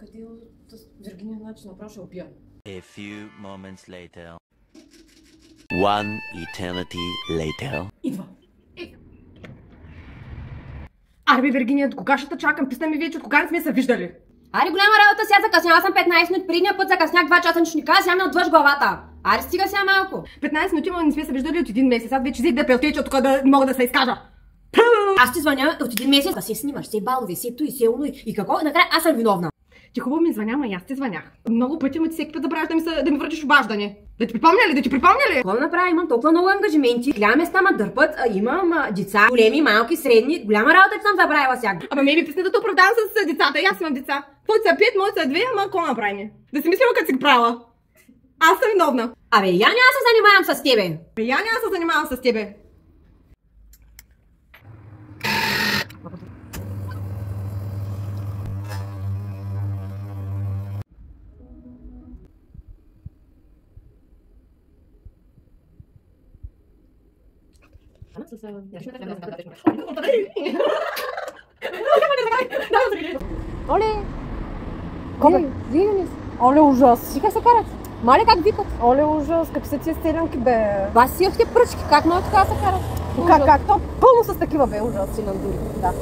къде от Виргиния начин направо ще убия. A few moments later. One eternity later. Идва. Аре бе, Виргиния, до кога ще те чакам? Писна ми вече, от кога не сме се виждали? Аре, голяма работа, сега закъсняла съм 15 минути, предния път закъснях 2 часа, нищо не каза, сега ме отвъж главата. Аре, стига сега малко. 15 минути, но не сме се виждали от един месец. Аз вече взех да пелтеча, тук да не мога да се изкажа. Аз ти звъня от един месец, да се снимаш, се балове, се той, се уно и какво, накрая аз съм виновна. Ти хубаво ми звъня, ама и аз ти звънях. Много пъти, ама ти всеки път забравяш да ми върнеш обаждане. Да ти припомня ли? Какво да направя? Имам толкова много ангажименти. Голяма места ма дърпат, имам деца, големи, малки, средни. Голяма работа, че съм забравила сега. Ама ме писне да те оправдавам с децата. И аз имам деца. Твоите са 5, моите са 2, ама какво направим? Да си мислила като си го правила. Аз съм виновна. Абе, я няма се занимавам с тебе. Я няма се занимавам с тебе. Оле! Кобе? Вие Оле, ужас! Как се карат? Мале, как викат? Оле, ужас! Какви са тия стелянки, бе? Бас си пръчки, как много така се карат? Как? То пълно с такива, бе, ужас си нам дури. Да.